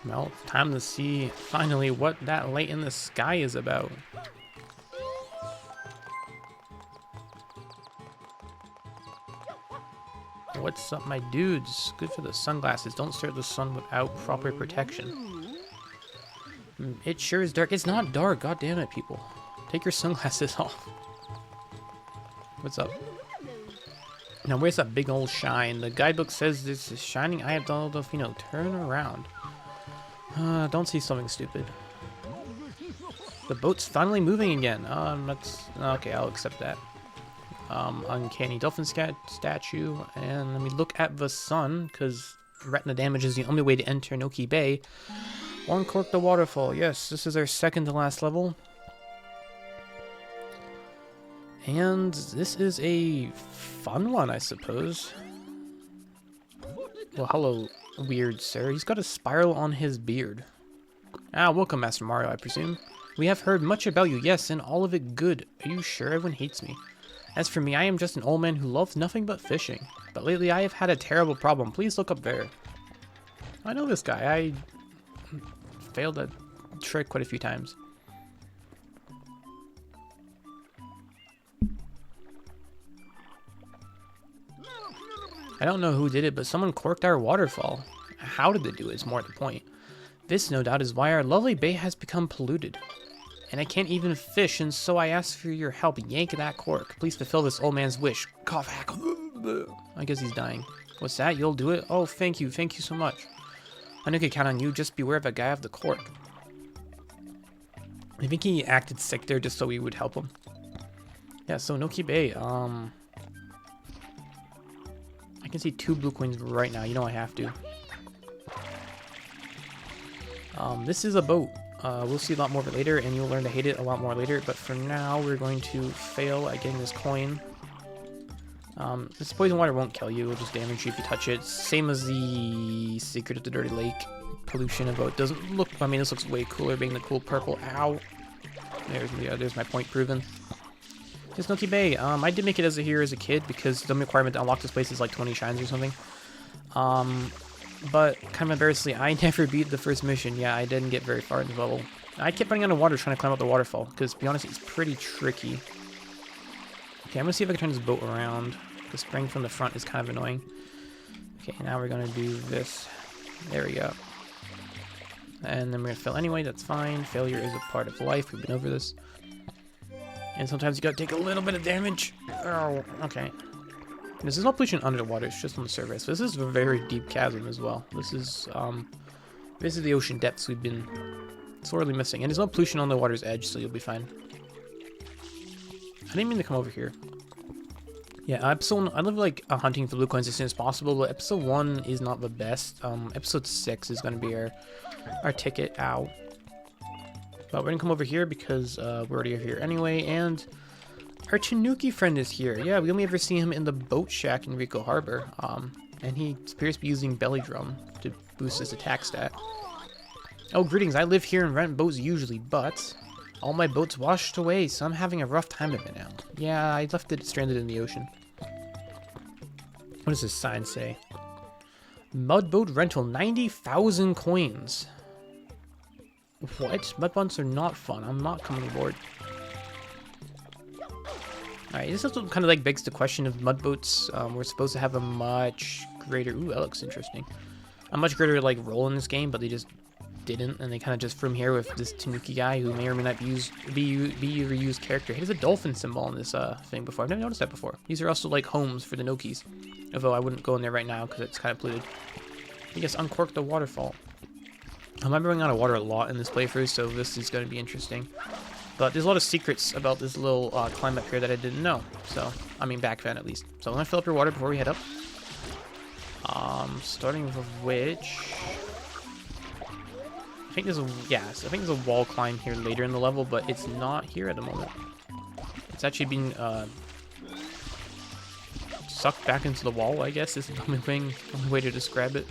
Well, time to see finally what that light in the sky is about. What's up, my dudes? Good for the sunglasses. Don't stare at the sun without proper protection. It sure is dark. It's not dark. God damn it, people. Take your sunglasses off. What's up? Now, where's that big old shine? The guidebook says this is shining eye of Delfino. Turn around. Don't see something stupid. The boat's finally moving again. That's okay. I'll accept that. Uncanny dolphin statue, and let me look at the sun, because retina damage is the only way to enter Noki Bay. Uncork the Waterfall. Yes, this is our second to last level. And this is a fun one, I suppose. Well, hello, weird sir. He's got a spiral on his beard. Ah, welcome, Master Mario, I presume. We have heard much about you, yes, and all of it good. Are you sure everyone hates me? As for me, I am just an old man who loves nothing but fishing. But lately I have had a terrible problem. Please look up there. I know this guy. I failed a trick quite a few times. I don't know who did it, but someone corked our waterfall. How did they do it is more the point. This, no doubt, is why our lovely bay has become polluted. And I can't even fish, and so I ask for your help. Yank that cork. Please fulfill this old man's wish. Cough, hack. I guess he's dying. What's that? You'll do it? Oh, thank you. Thank you so much. I know I can count on you. Just beware of that guy of the cork. I think he acted sick there just so we would help him. Yeah, so Noki Bay. I can see 2 blue coins right now. You know I have to. This is a boat. We'll see a lot more of it later, and you'll learn to hate it a lot more later. But for now, we're going to fail at getting this coin. This poison water won't kill you. It'll just damage you if you touch it. Same as the Secret of the Dirty Lake pollution boat. Doesn't look... I mean, this looks way cooler being the cool purple. Ow. There's my point proven. This Noki Bay. I did make it here as a kid because the requirement to unlock this place is like 20 shines or something. But kind of embarrassingly, I never beat the first mission. Yeah, I didn't get very far in the level. I kept running out of water trying to climb up the waterfall because, to be honest, it's pretty tricky. Okay, I'm gonna see if I can turn this boat around. The spring from the front is kind of annoying. Okay, now we're gonna do this. There we go. And then we're gonna fail anyway. That's fine. Failure is a part of life. We've been over this. And sometimes you gotta take a little bit of damage. Oh, okay. This is not pollution under the water, it's just on the surface. This is a very deep chasm as well. This is the ocean depths we've been sorely missing. And there's no pollution on the water's edge, so you'll be fine. I didn't mean to come over here. Yeah, episode 1, I live like hunting for blue coins as soon as possible, but episode 1 is not the best. Episode 6 is gonna be our ticket out. But we're gonna come over here because we're already here anyway, and our Tanuki friend is here. Yeah, we only ever see him in the boat shack in Rico Harbor. And he appears to be using belly drum to boost his attack stat. Oh, greetings. I live here and rent boats usually, but all my boats washed away, so I'm having a rough time of it now. Yeah, I left it stranded in the ocean. What does this sign say? Mud boat rental, 90,000 coins. What? Mud boats are not fun. I'm not coming aboard. Alright, this also kind of like begs the question of mud boats. We're supposed to have a much greater... Ooh, that looks interesting. A much greater like role in this game, but they just didn't, and they kind of just from here with this Tanuki guy who may or may not be a reused character. He has a dolphin symbol on this thing before. I've never noticed that before. These are also like homes for the Nokis, although I wouldn't go in there right now because it's kind of polluted. I guess Uncork the Waterfall. I'm running out of water a lot in this playthrough, so this is going to be interesting. But there's a lot of secrets about this little climb up here that I didn't know. So, I mean, back then at least. So I'm going to fill up your water before we head up. Starting with which... I think there's a... Yes, I think there's a wall climb here later in the level, but it's not here at the moment. It's actually being sucked back into the wall, I guess, is the only way to describe it.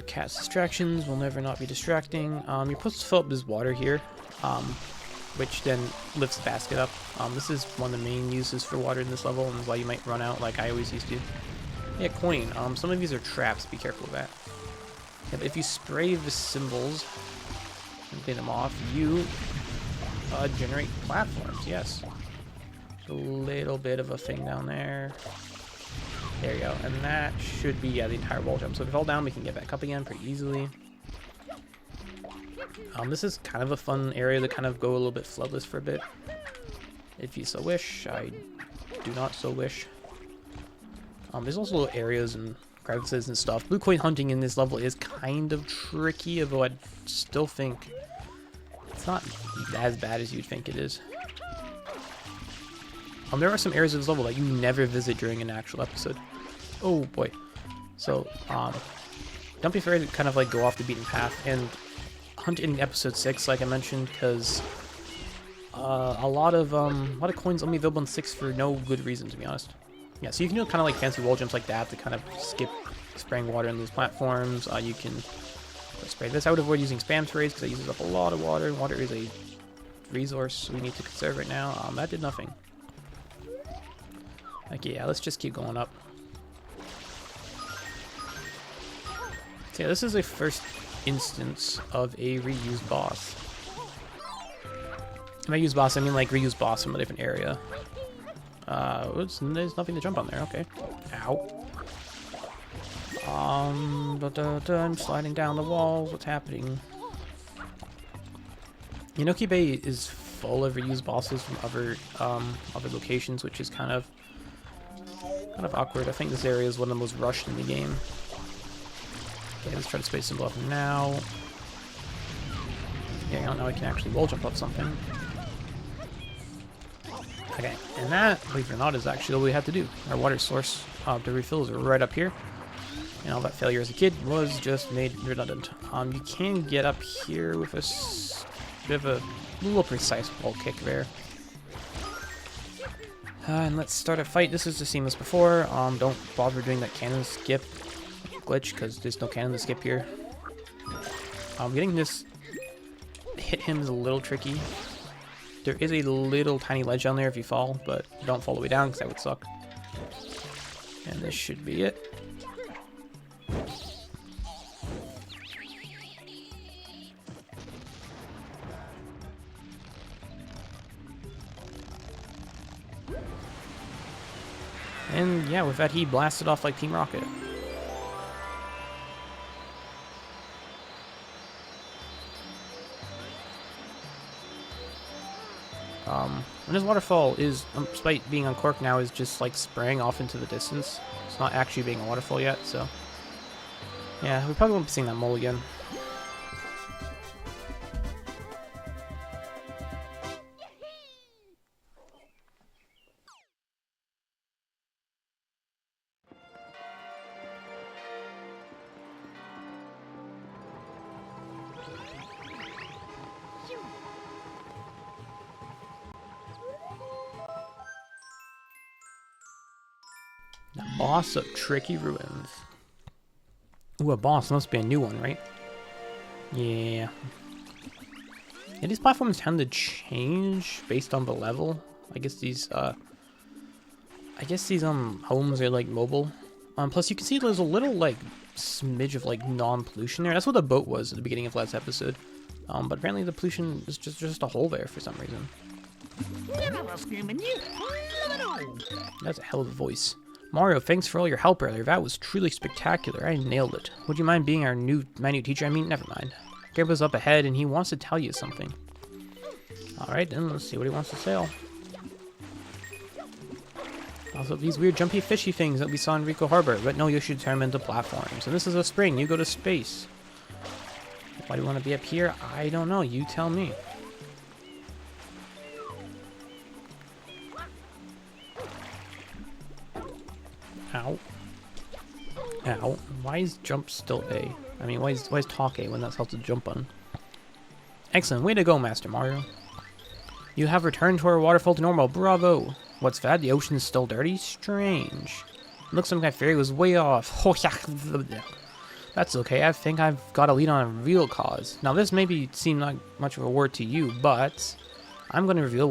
Cat's distractions will never not be distracting. You're supposed to fill up this water here, which then lifts the basket up. This is one of the main uses for water in this level, and is why you might run out like I always used to. Yeah, coin. Some of these are traps. Be careful of that. Yeah, but if you spray the symbols and clean them off, you generate platforms. Yes. A little bit of a thing down there. There you go. And that should be, yeah, the entire wall jump. So if we fall down, we can get back up again pretty easily. This is kind of a fun area to kind of go a little bit floodless for a bit. If you so wish. I do not so wish. There's also little areas and crevices and stuff. Blue coin hunting in this level is kind of tricky, although I still think it's not as bad as you'd think it is. There are some areas of this level that you never visit during an actual episode. Oh boy. So, don't be afraid to kind of like go off the beaten path and hunt in episode 6, like I mentioned, because a lot of coins only available in 6 for no good reason, to be honest. Yeah, so you can do kind of like fancy wall jumps like that to kind of skip spraying water in those platforms. You can spray this. I would avoid using spam sprays because it uses up a lot of water. Water is a resource we need to conserve right now. That did nothing. Okay, yeah, let's just keep going up. So yeah, this is a first instance of a reused boss. When I use boss, I mean like reused boss from a different area. There's nothing to jump on there. Okay. Ow. I'm sliding down the walls. What's happening? Noki Bay is full of reused bosses from other locations, which is kind of awkward. I think this area is one of the most rushed in the game. Okay, let's try to space symbol up now. Yeah, now I can actually wall jump up something. Okay, and that, believe it or not, is actually all we had to do. Our water source to refill is right up here. And all that failure as a kid was just made redundant. You can get up here with a bit of a little precise wall kick there. And let's start a fight. This is the seamless before. Don't bother doing that cannon skip glitch because there's no cannon to skip here. Getting this hit him is a little tricky. There is a little tiny ledge down there if you fall, but don't fall all the way down because that would suck. And this should be it. And yeah, with that he blasted off like Team Rocket. And this waterfall is, despite being uncorked now, is just like spraying off into the distance. It's not actually being a waterfall yet, so yeah, we probably won't be seeing that mole again. The boss of Tricky Ruins. Ooh, a boss. Must be a new one, right? Yeah. Yeah, these platforms tend to change based on the level. I guess these homes are like mobile. Plus you can see there's a little like smidge of like non-pollution there. That's what the boat was at the beginning of last episode. But apparently the pollution is just a hole there for some reason. That's a hell of a voice. Mario, thanks for all your help earlier. That was truly spectacular. I nailed it. Would you mind being our new teacher? I mean, never mind. Gabriel's up ahead, and he wants to tell you something. Alright, then let's see what he wants to say. Also, these weird jumpy fishy things that we saw in Rico Harbor, but no, you should turn them into platforms. And this is a spring. You go to space. Why do you want to be up here? I don't know. You tell me. Ow. Ow. Why is jump still A? I mean, why is talk A when that's held to jump button? Excellent. Way to go, Master Mario. You have returned to our waterfall to normal. Bravo. What's that? The ocean's still dirty? Strange. Looks like my theory was way off. Oh, yeah. That's okay. I think I've got a lead on a real cause. Now, this maybe seem like much of a word to you, but I'm going to reveal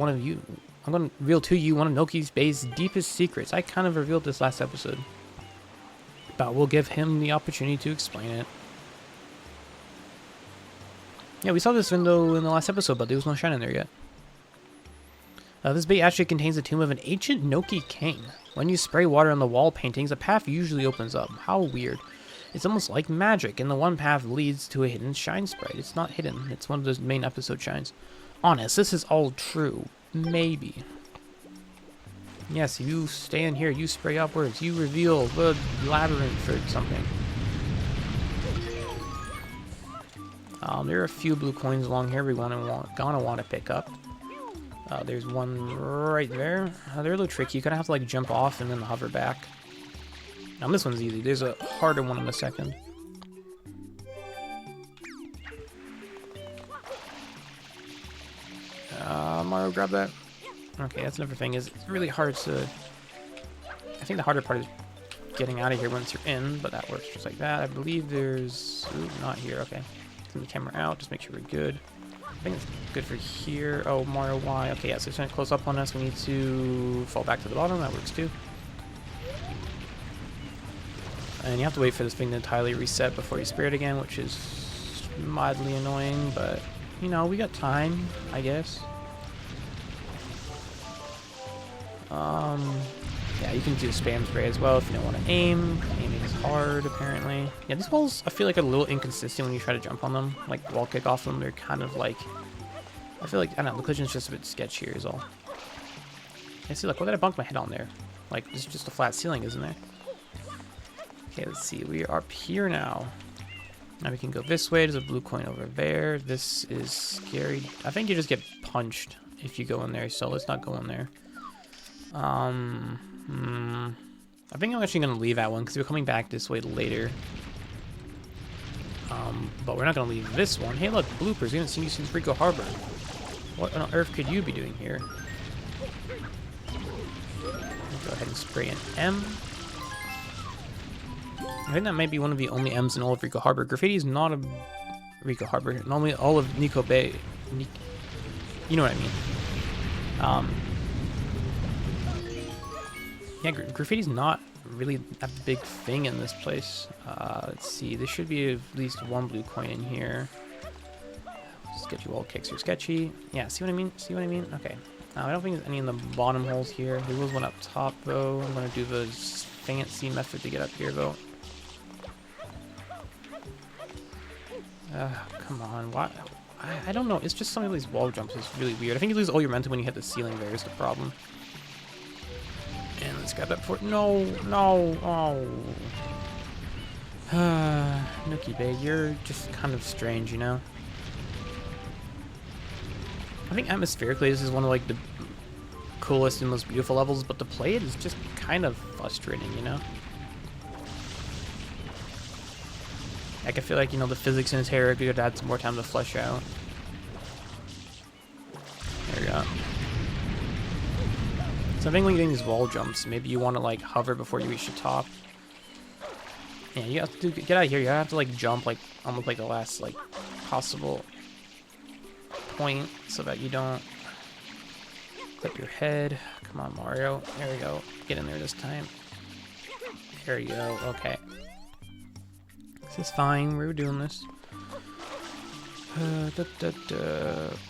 to you one of Noki Bay's deepest secrets. I kind of revealed this last episode. But we'll give him the opportunity to explain it. Yeah, we saw this window in the last episode, but there was no shine in there yet. This bay actually contains the tomb of an ancient Noki king. When you spray water on the wall paintings, a path usually opens up. How weird. It's almost like magic, and the one path leads to a hidden shine sprite. It's not hidden. It's one of those main episode shines. Honest, this is all true. Maybe. Yes, you stand here, you spray upwards, you reveal the labyrinth or something. There are a few blue coins along here we're gonna want to pick up. There's one right there. They're a little tricky. You kind of have to like jump off and then hover back. Now this one's easy. There's a harder one in a second. Mario, grab that. Okay, that's another thing. Is it's really hard to. I think the harder part is getting out of here once you're in, but that works just like that. I believe there's. Ooh, not here. Okay, turn the camera out. Just make sure we're good. I think it's good for here. Oh, Mario, why? Okay, yeah, so it's trying to close up on us. We need to fall back to the bottom. That works too. And you have to wait for this thing to entirely reset before you spray it again, which is mildly annoying, but, you know, we got time, I guess. Yeah, you can do spam spray as well if you don't want to aim. Aiming is hard, apparently. Yeah, these walls, I feel like, are a little inconsistent when you try to jump on them. Like, wall kick off them, they're kind of like... I feel like, I don't know, the collision's just a bit sketchier is all. I see, like, what did I bunk my head on there? Like, this is just a flat ceiling, isn't there? Okay, let's see. We are up here now. Now we can go this way. There's a blue coin over there. This is scary. I think you just get punched if you go in there, so let's not go in there. I think I'm actually going to leave that one because we're coming back this way later. But we're not going to leave this one. Hey, look, bloopers. We haven't seen you since Rico Harbor. What on earth could you be doing here? Go ahead and spray an M. I think that might be one of the only M's in all of Rico Harbor. Graffiti is not a Rico Harbor. Normally all of Noki Bay. You know what I mean. Yeah, graffiti's not really a big thing in this place. Let's see. There should be at least one blue coin in here. Sketchy wall kicks are sketchy. Yeah, see what I mean? See what I mean? Okay. I don't think there's any in the bottom holes here. There was one up top, though. I'm going to do the fancy method to get up here, though. Come on. Why? I don't know. It's just some of these wall jumps is really weird. I think you lose all your momentum when you hit the ceiling there is the problem. And let's grab that before... No, no, oh. Noki Bay, you're just kind of strange, you know? I think atmospherically this is one of like the coolest and most beautiful levels, but to play it is just kind of frustrating, you know? Like, I feel like, you know, the physics in this area could add some more time to flesh out. There we go. So I think when you're getting these wall jumps, maybe you want to like hover before you reach the top. Yeah, you have to get out of here. You have to like jump like almost like the last like possible point so that you don't clip your head. Come on, Mario. There we go. Get in there this time. There you go. Okay. This is fine. We were doing this.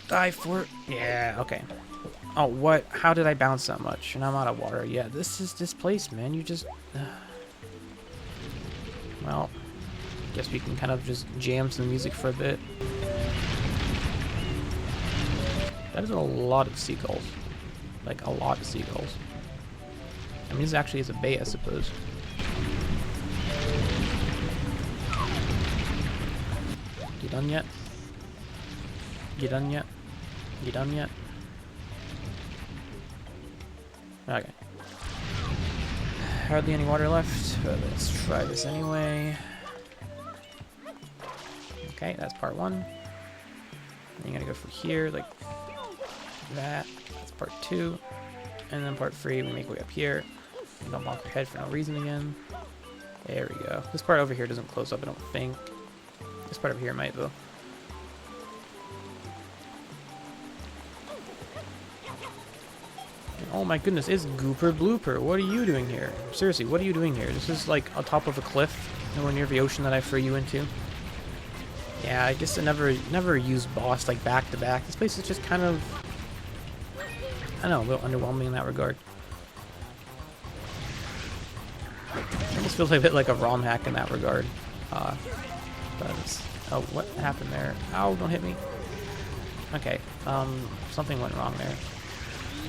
Die for it. Yeah, okay. Oh, what? How did I bounce that much? And I'm out of water. Yeah, this is displaced, man. You just... Well, guess we can kind of just jam some music for a bit. That is a lot of seagulls. Like, a lot of seagulls. I mean, this actually is a bay, I suppose. You done yet? You done yet? You done yet? Okay. Hardly any water left, but let's try this anyway. Okay, that's part one. Then you gotta go from here, like that. That's part two. And then part three, we make our way up here. And don't bonk your head for no reason again. There we go. This part over here doesn't close up, I don't think. This part over here might, though. Oh my goodness, it's Gooper Blooper. What are you doing here? Seriously, what are you doing here? This is like on top of a cliff, nowhere near the ocean that I threw you into. Yeah, I guess I never used boss like back to back. This place is just kind of, I don't know, a little underwhelming in that regard. It almost feels like a bit like a ROM hack in that regard. But it's, oh, what happened there? Ow, don't hit me. Okay, something went wrong there.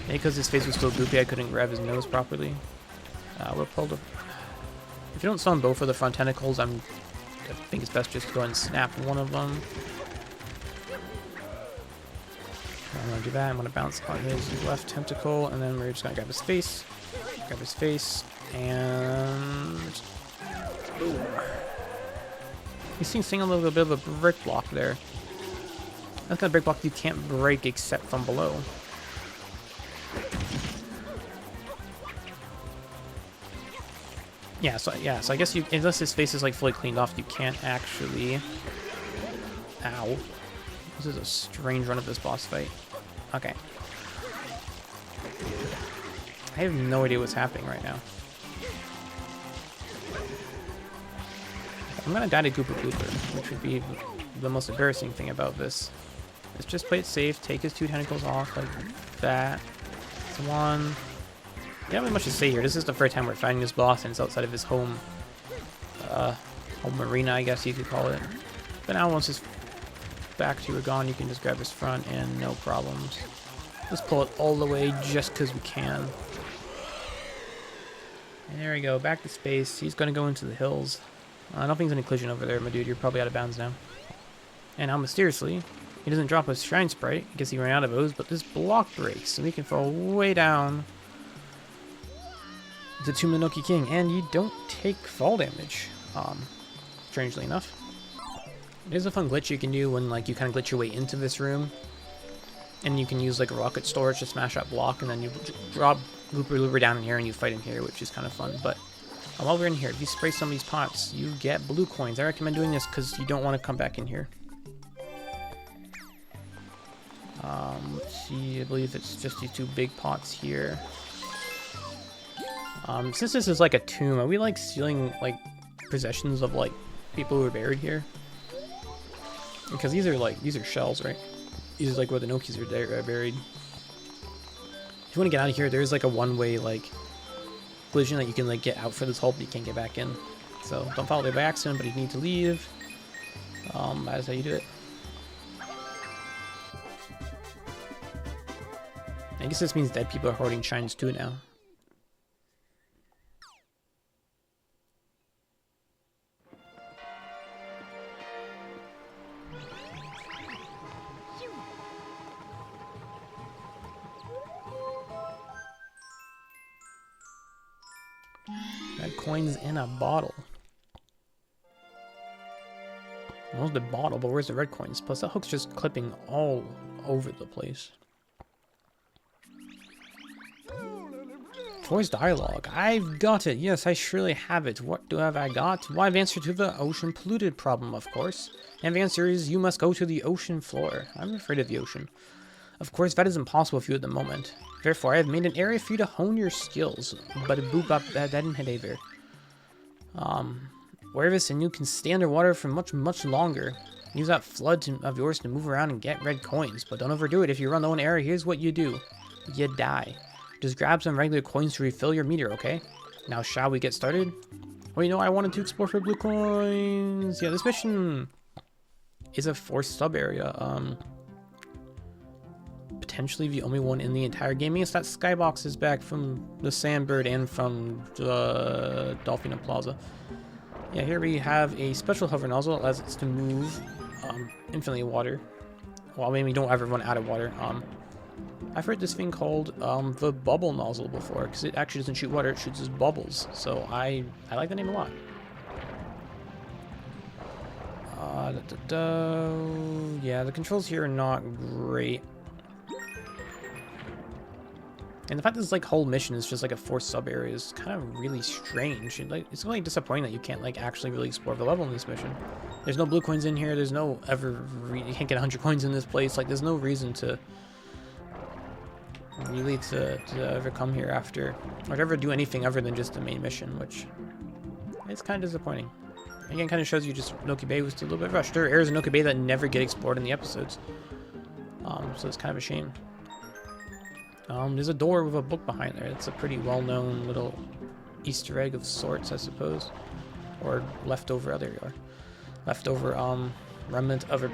Maybe because his face was still goopy, I couldn't grab his nose properly. We're pulled up. If you don't summon both of the front tentacles, I think it's best just to go ahead and snap one of them. I'm gonna do that. I'm gonna bounce on his left tentacle, and then we're just gonna grab his face, and boom. You see, seeing a little bit of a brick block there. That's kind of brick block you can't break except from below. Yeah, so I guess you, unless his face is like fully cleaned off, you can't actually. Ow! This is a strange run of this boss fight. Okay. I have no idea what's happening right now. I'm gonna die to Gooper Blooper, which would be the most embarrassing thing about this. Let's just play it safe, take his two tentacles off like that. That's one. You don't have much to say here. This is the first time we're fighting this boss, and it's outside of his home arena, I guess you could call it. But now once his back two are gone, you can just grab his front and no problems. Let's pull it all the way just because we can. And there we go, back to space. He's gonna go into the hills. Nothing's in a collision over there, my dude. You're probably out of bounds now. And now, mysteriously, he doesn't drop a Shrine Sprite. I guess he ran out of those, but this block breaks, so we can fall way down to Tomb of the Noki King, and you don't take fall damage, strangely enough. There's a fun glitch you can do when, like, you kind of glitch your way into this room, and you can use, like, a rocket storage to smash that block, and then you drop Gooper Looper down in here, and you fight in here, which is kind of fun, but while we're in here, if you spray some of these pots, you get blue coins. I recommend doing this because you don't want to come back in here. Let's see, I believe it's just these two big pots here. Since this is like a tomb, are we like stealing like possessions of like people who are buried here? Because these are shells, right? These are like where the Nokis are buried. If you want to get out of here, there's like a one-way like collision that you can like get out for this hole, but you can't get back in. So don't follow there by accident, but you need to leave. That is how you do it. I guess this means dead people are hoarding shines too now. Red coins in a bottle. Well, the bottle, but where's the red coins? Plus that hook's just clipping all over the place. Voice dialogue. I've got it. Yes, I surely have it. What have I got? Why, the answer to the ocean polluted problem, of course. And the answer is you must go to the ocean floor. I'm afraid of the ocean. Of course, that is impossible for you at the moment. Therefore, I have made an area for you to hone your skills. But boop up that didn't hit either. Whereas and you can stay underwater for much longer. Use that flood of yours to move around and get red coins. But don't overdo it. If you run low in air, here's what you do. You die. Just grab some regular coins to refill your meter, okay? Now, shall we get started? Well, you know, I wanted to explore for blue coins. Yeah, this mission is a forced sub-area. Potentially the only one in the entire game. Yes, that skybox is back from the Sandbird and from the Dolphina Plaza. Yeah, here we have a special hover nozzle that allows us to move infinitely water. Well, I mean, we don't ever run out of water. I've heard this thing called the bubble nozzle before, because it actually doesn't shoot water, it shoots just bubbles. So I like the name a lot. Yeah, the controls here are not great. And the fact that this like whole mission is just like a forced sub area is kind of really strange. And, like, it's really disappointing that you can't like actually really explore the level in this mission. There's no blue coins in here. There's no you can't get 100 coins in this place. Like, there's no reason to really to ever come here after, or to ever do anything other than just the main mission, which is kind of disappointing. Again, kind of shows you just Noki Bay was a little bit rushed. There are areas in Noki Bay that never get explored in the episodes, so it's kind of a shame. There's a door with a book behind there. It's a pretty well-known little Easter egg of sorts, I suppose, or leftover. Oh, there you are. Leftover remnant of a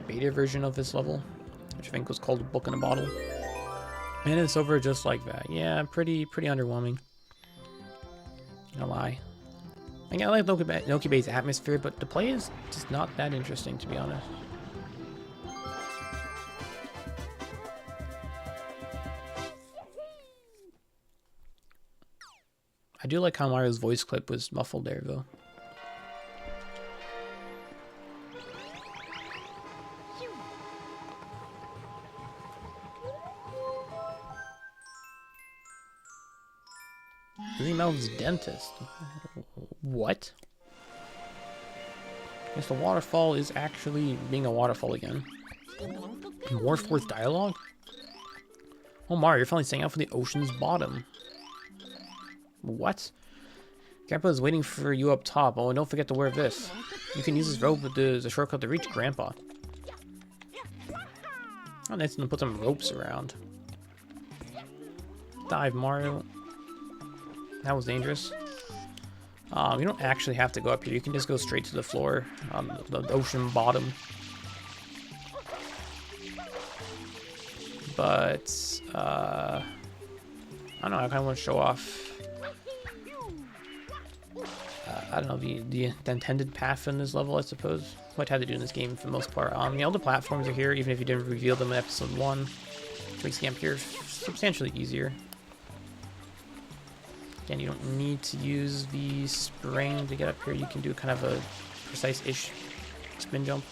beta version of this level, which I think was called Book in a Bottle. And it's over just like that. Yeah, pretty underwhelming. Not gonna lie. I like Noki Bay's atmosphere, but the play is just not that interesting, to be honest. I do like how Mario's voice clip was muffled there, though. Eely-Mouth's dentist. What? Guess the waterfall is actually being a waterfall again. More fourth dialogue? Oh, Mario, you're finally staying out from the ocean's bottom. What? Grandpa is waiting for you up top. Oh, and don't forget to wear this. You can use this rope as a shortcut to reach Grandpa. Oh, nice to put some ropes around. Dive, Mario. That was dangerous. You don't actually have to go up here. You can just go straight to the floor on the ocean bottom. But, I don't know, I kind of want to show off, I don't know, the intended path in this level, I suppose. What I had to do in this game for the most part. You know, the platforms are here, even if you didn't reveal them in episode 1. Which makes the game here substantially easier. Again, you don't need to use the spring to get up here. You can do kind of a precise-ish spin jump.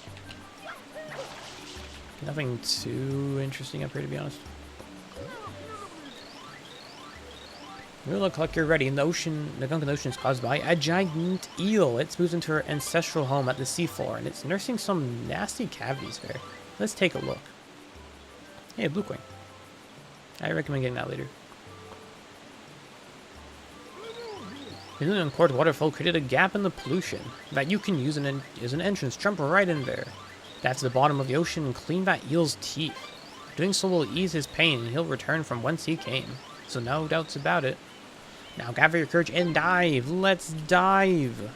Nothing too interesting up here, to be honest. You look like you're ready. The gunk in the ocean is caused by a giant eel. It's moved into her ancestral home at the seafloor, and it's nursing some nasty cavities there. Let's take a look. Hey, blue coin. I recommend getting that later. The Uncork the Waterfall created a gap in the pollution that you can use as an entrance. Jump right in there. That's the bottom of the ocean and clean that eel's teeth. Doing so will ease his pain and he'll return from whence he came. So no doubts about it. Now gather your courage and dive. Let's dive.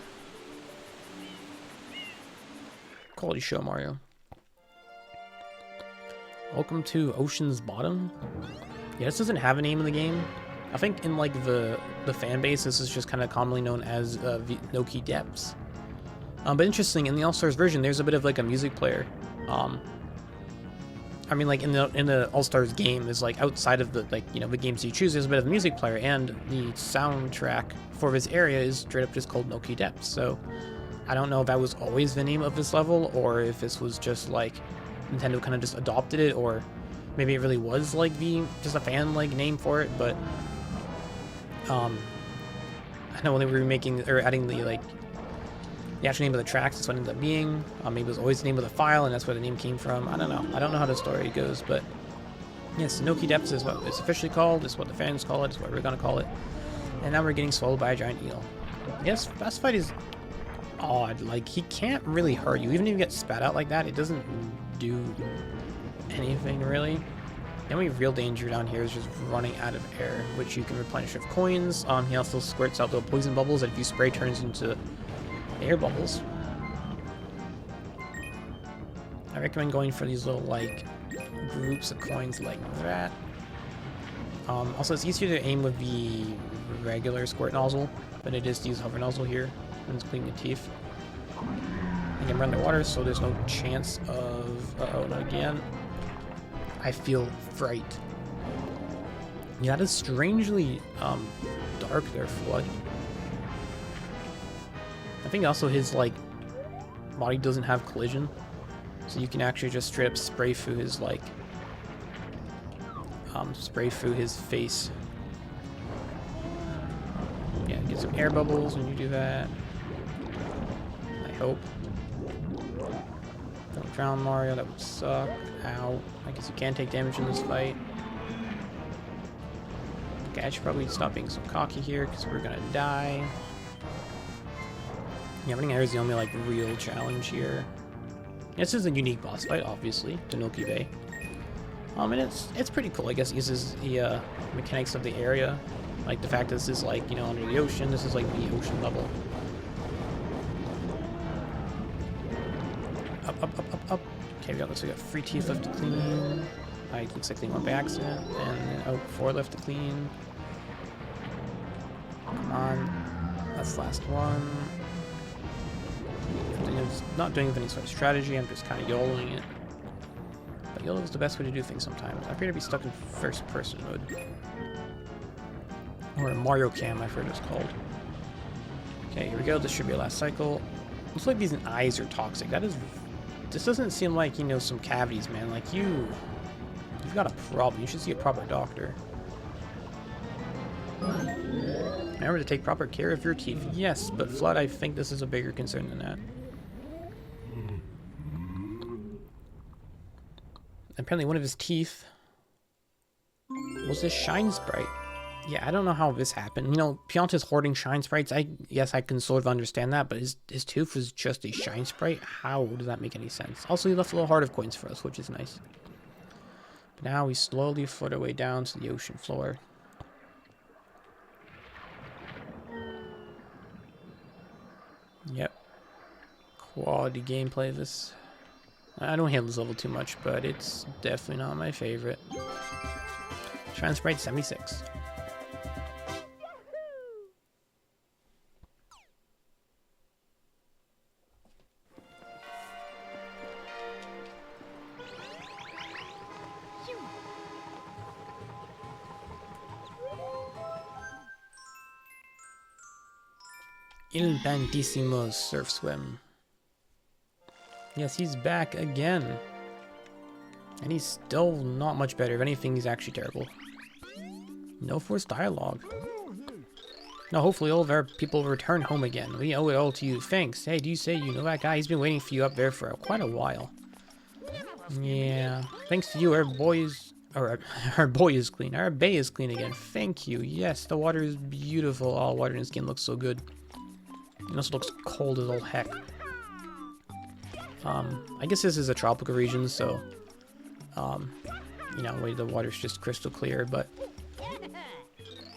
Quality show, Mario. Welcome to Ocean's Bottom. Yeah, this doesn't have a name in the game. I think in like the fan base, this is just kind of commonly known as Noki Depths. But interesting, in the All-Stars version, there's a bit of like a music player. I mean, like in the All-Stars game, is like outside of the the games you choose, there's a bit of a music player, and the soundtrack for this area is straight up just called Noki Depths. So I don't know if that was always the name of this level, or if this was just like Nintendo kind of just adopted it, or maybe it really was like just a fan name for it. But I know when they were remaking or adding the actual name of the tracks, that's what it ended up being. Maybe it was always the name of the file, and that's where the name came from. I don't know. I don't know how the story goes, but yes, Noki Depths is what it's officially called. It's what the fans call it. It's what we're gonna call it. And now we're getting swallowed by a giant eel. Yes, boss fight is odd. Like, he can't really hurt you. Even if you get spat out like that, it doesn't do anything really. The only real danger down here is just running out of air, which you can replenish with coins. He also squirts out the poison bubbles that if you spray turns into air bubbles. I recommend going for these little groups of coins like that. Also, it's easier to aim with the regular squirt nozzle than it is to use hover nozzle here when it's cleaning the teeth. You can run the water, so there's no chance of uh-oh, not again. I feel fright. Yeah, that is strangely dark there, Flood. I think also his body doesn't have collision, so you can actually just straight up spray through his face. Yeah, get some air bubbles when you do that. I hope. Don't drown Mario, that would suck. Ow. I guess you can take damage in this fight. Okay, I should probably stop being so cocky here because we're gonna die. Yeah, running air is the only like real challenge here. This is a unique boss fight, obviously, to Noki Bay. And it's pretty cool. I guess it uses the mechanics of the area, like the fact that this is like, you know, under the ocean. This is like the ocean level. Up, up, up, up, up. Okay, we got free teeth left to clean. Looks like clean one by accident, and oh, 4 left to clean. Come on, that's the last one. I'm not doing any sort of strategy. I'm just kind of YOLOing it. But YOLO is the best way to do things sometimes. I appear to be stuck in first-person mode, or Mario Cam, I've heard it's called. Okay, here we go. This should be our last cycle. Looks like these eyes are toxic. This doesn't seem like, you know, some cavities, man. Like you've got a problem. You should see a proper doctor. Remember to take proper care of your teeth. Yes, but Flood, I think this is a bigger concern than that. Apparently one of his teeth was this shine sprite. Yeah, I don't know how this happened. You know, Piantissimo's hoarding shine sprites. Yes, I can sort of understand that, but his tooth was just a shine sprite? How does that make any sense? Also, he left a little heart of coins for us, which is nice. But now we slowly float our way down to the ocean floor. Yep. Quality gameplay this. I don't handle this level too much, but it's definitely not my favorite. Shine sprite 76. Piantissimo's surf swim. Yes, he's back again. And he's still not much better. If anything, he's actually terrible. No forced dialogue. Now, hopefully all of our people return home again. We owe it all to you. Thanks. Hey, do you say you know that guy? He's been waiting for you up there for quite a while. Yeah. Thanks to you, our boy is clean. Our bay is clean again. Thank you. Yes, the water is beautiful. Oh, water in the skin looks so good. It also looks cold as all heck. I guess this is a tropical region, so, you know, the water's just crystal clear, but...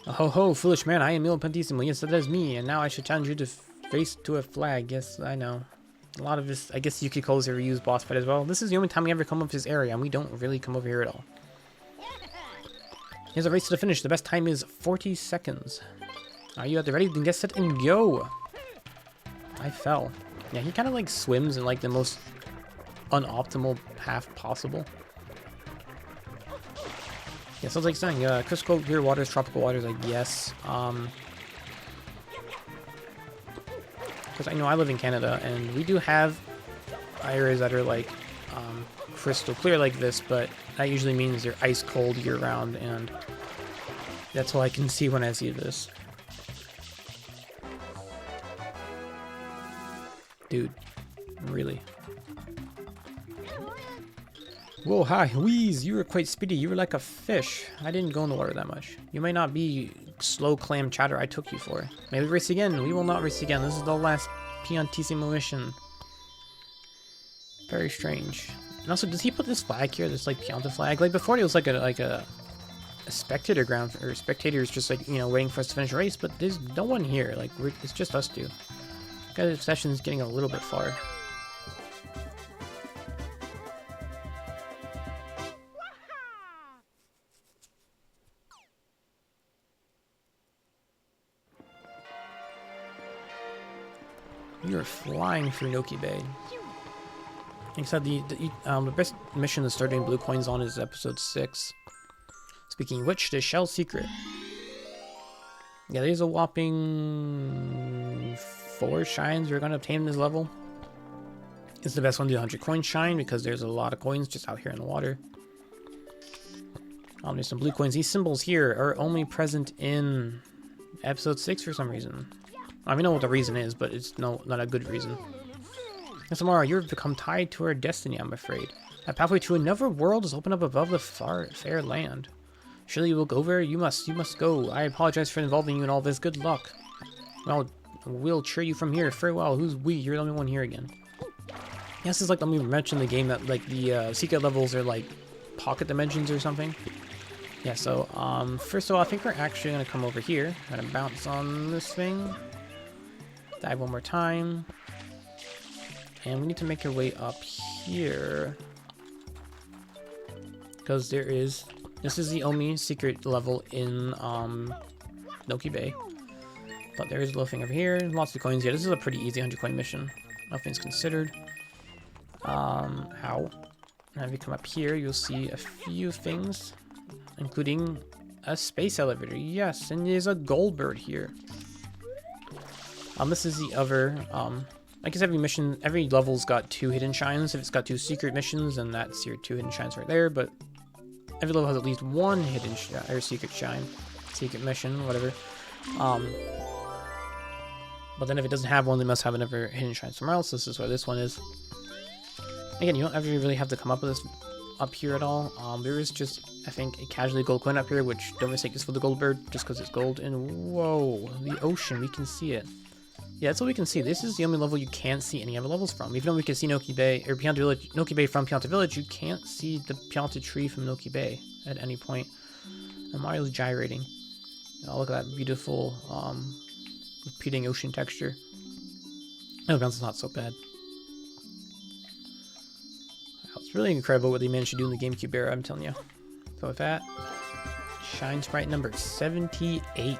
Ho ho, foolish man, I am Piantissimo. Yes, that is me, and now I should challenge you to face to a flag. Yes, I know. A lot of this, I guess you could call this a reused boss fight as well. This is the only time we ever come up this area, and we don't really come over here at all. Here's a race to the finish. The best time is 40 seconds. Are you at the ready? Then get set and go. I fell. Yeah, he kind of like swims in like the most unoptimal path possible. Yeah, so it's like saying, crystal clear waters, tropical waters, I guess. Because I know I live in Canada, and we do have areas that are like crystal clear like this, but that usually means they're ice cold year round, and that's all I can see when I see this. Dude, really. Whoa, hi, Wheeze, you were quite speedy. You were like a fish. I didn't go in the water that much. You may not be slow clam chowder I took you for. May we race again? We will not race again. This is the last Piantissimo mission. Very strange. And also, does he put this flag here? This like Pianta flag? Like before, it was like a spectator ground, or spectators just like, you know, waiting for us to finish a race. But there's no one here. Like it's just us two. Guys, the session's getting a little bit far. You are flying through Noki Bay. Like I said, the best mission to start doing blue coins on is episode 6. Speaking of which, the Shell Secret. Yeah, there's a whopping 4 shines we're going to obtain in this level. It's the best one to do 100 coin shine because there's a lot of coins just out here in the water. There's some blue coins. These symbols here are only present in episode 6 for some reason. I don't even know what the reason is, but it's not a good reason. And tomorrow, you've become tied to our destiny, I'm afraid. A pathway to another world is opened up above the fair land. Surely you will go over? You must go. I apologize for involving you in all this. Good luck. Well, we'll cheer you from here. Farewell. Who's we? You're the only one here again. Yes, it's like let me mention the game that like the secret levels are like pocket dimensions or something. Yeah, so first of all, I think we're actually gonna come over here. Gonna bounce on this thing. Dive one more time. And we need to make our way up here. Because this is the only secret level in Noki Bay. But there is a little thing over here. Lots of coins. Yeah, this is a pretty easy 100 coin mission. Nothing's considered. Now if you come up here, you'll see a few things, including a space elevator. Yes, and there's a gold bird here. This is the other, I guess every level's got 2 hidden shines. If it's got 2 secret missions, then that's your 2 hidden shines right there, but every level has at least 1 hidden or secret shine, secret mission, whatever. But then if it doesn't have one, they must have another hidden shine somewhere else. This is where this one is. Again, you don't ever really have to come up with this up here at all. There is just, I think, a casually gold coin up here, which don't mistake this for the gold bird just because it's gold. And whoa, the ocean, we can see it. Yeah, that's what we can see. This is the only level you can't see any other levels from. Even though we can see Noki Bay or Noki Bay from Pianta Village, you can't see the Pianta tree from Noki Bay at any point. And Mario's gyrating. Oh, look at that beautiful repeating ocean texture. Oh, bounce is not so bad. It's really incredible what they managed to do in the GameCube era, I'm telling you. So with that, shine sprite number 78.